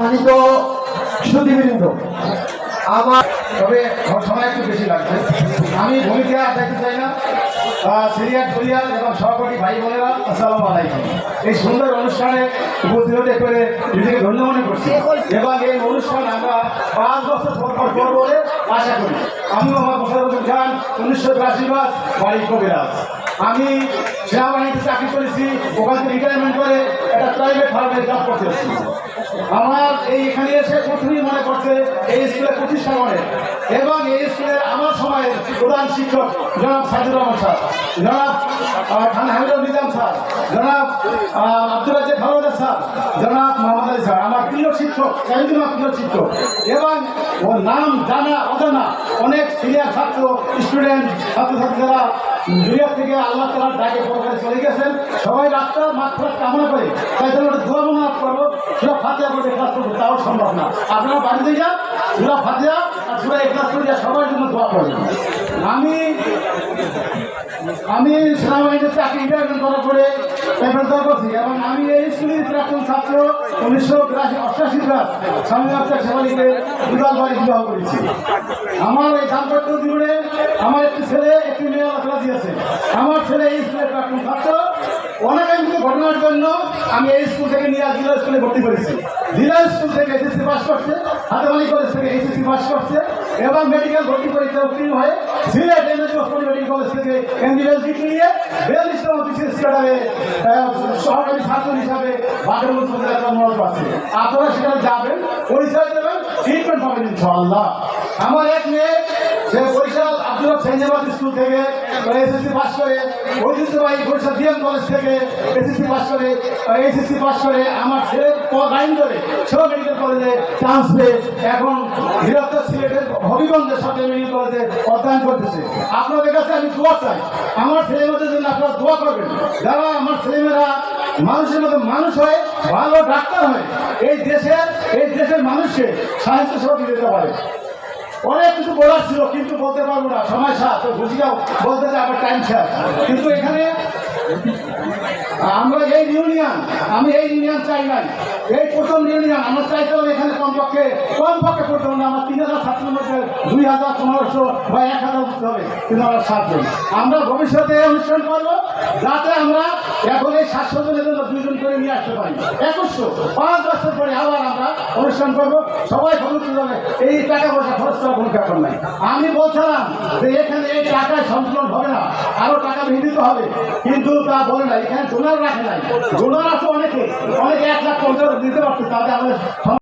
তো সুদীবৃন্দ আমার তবে সময় একটু বেশি লাগছে। আমি ভূমিকা দেখতে চাই না। সিরিয়াল জুলিয়াল এবং সহপাঠী ভাই বোনেরা, আসসালামু আলাইকুম। এই সুন্দর অনুষ্ঠানে উপস্থিত হতে পেরে নিজেকে ধন্য মনে করছি এবং এই অনুষ্ঠান আমরা 5 বছর পর বলে আশা করি। আমিও আমার মোশাররফ হোসেন খান, 1983 বাড়ি কবিরাজ। আমি সেনাবাহিনীতে চাকরি করেছি, ওখান থেকে রিটায়ারমেন্ট করে একটা প্রাইভেট ফার্মে জব করতেছি। আমার এখানে এসে প্রথমেই মনে করছে এই স্কুলের প্রতিষ্ঠা করে এবং এই স্কুলের আমার সময়ের প্রধান শিক্ষক জনাব সাইদুর রহমান স্যার, জনাব খান হামিদুল নিজাম স্যার, জনাব আব্দুল রাজ্জাক খাওয়াদার স্যার, জনাব মোহাম্মদ আলী স্যার আমার প্রিয় শিক্ষক, একজন প্রিয় শিক্ষক। এবং ওর নাম জানা অজানা অনেক সিনিয়র ছাত্র, স্টুডেন্ট, ছাত্রছাত্রীরা দুনিয়া থেকে আল্লাহ তাআলার ডাকে পৌঁছে চলে গেছেন। সবাই রাস্তা মাত্রা কামনা করে, তাই জন্য দোয়া মনে করবো। সূরা ফাতিহা করে ক্লাস করবো, তাও সম্ভব না। আপনারা বাড়িতে যান, সূরা ফাতিহা আর সূরা ইখলাস করে সবার জন্য দোয়া করবেন। আমি সেনাবাহিনীতে চাকরি রিটায়ারমেন্ট করার পরে পেপার দোয়া করছি এবং আমি এই স্কুলের প্রাক্তন ছাত্র 1988 সাল স্বামী আফতার শেফালিকে দুলাল বাড়ি বিবাহ করেছি। আমার এই দাম্পত্য জীবনে আমার একটি ছেলে একটি মেয়ে আল্লাহ দিয়েছে। আমার ছেলে এই স্কুলের প্রাক্তন ছাত্র। অনেকাংশ ঘটনার জন্য আমি এই স্কুল থেকে নিয়ে জিলা স্কুলে ভর্তি করেছি। জিলা স্কুল থেকে এসএসসি পাস করছে, হাতেমালি কলেজ থেকে এইচএসসি পাস করছে এবং মেডিকেল ভর্তি পরীক্ষা উত্তীর্ণ হয়ে Sylhet MAG Osmani medical college থেকে এমবিবিএস ডিগ্রি নিয়ে 42তম বিসিএস ক্যাডারে সহকারী ছাত্র হিসাবে বাগের মনোনয়ন পাচ্ছে। আপনারা সেখানে যাবেন, পরিচয় দেবেন, ট্রিটমেন্ট পাবেন ইনশাআল্লাহ। আমার এক মেয়ে, সে বরিশাল আব্দুল সেঞ্জাবাদ স্কুল থেকে এসএসসি পাস করে, ঐতিহ্যবাহী বরিশাল ডিএম কলেজ থেকে এসএসসি পাস করে, এইচএসসি পাস করে আমার ছেলের লাইন ধরে সেবা মেডিকেল কলেজে চান্স পেয়ে এখন বৃহত্তর সিলেটের হবিগঞ্জের সাথে মেডিকেল কলেজে অধ্যয়ন করতেছে। আপনাদের কাছে আমি দোয়া চাই, আমার ছেলেমেয়েদের জন্য আপনারা দোয়া করবেন। যারা আমার ছেলেমেয়েরা মানুষের মতো মানুষ হয়ে ভালো ডাক্তার হয়, এই দেশের মানুষকে সাহিত্য সেবা দিতে পারে। অনেক কিছু বলার ছিল কিন্তু বলতে পারবো না, সময় শেষ। বুঝিয়াও বলতে চাই আমার টাইম শেষ। কিন্তু এখানে আমরা এই ইউনিয়ন, আমি এই ইউনিয়ন চাই নাই, এই প্রথম ইউনিয়ন আমরা চাইছিলাম এখানে কমপক্ষে করতে হবে না। আমার 3000 ছাত্রের মধ্যে 2000, 1500 বা 1000 বুঝতে হবে, কিন্তু আমরা 7 জন। আমরা ভবিষ্যতে অনুষ্ঠান করবো যাতে আমরা এখন এই 700 জনের জন্য 2 জন করে নিয়ে আসতে পারি। 2100 5 বছর পরে আবার আমরা অনুষ্ঠান করবো, সবাই খরচ যাবে। এই টাকা পয়সা খরচ করার কোনো ব্যাপার নাই। আমি বলছিলাম যে এখানে এই টাকায় সঞ্চালন হবে না, আরো টাকা বৃদ্ধি হবে, কিন্তু তা বলে না। এখানে ডোনার রাখে নাই, ডোনার আছে অনেকে 1 লাখ 50 দিতে পারছে, তাদের আমাদের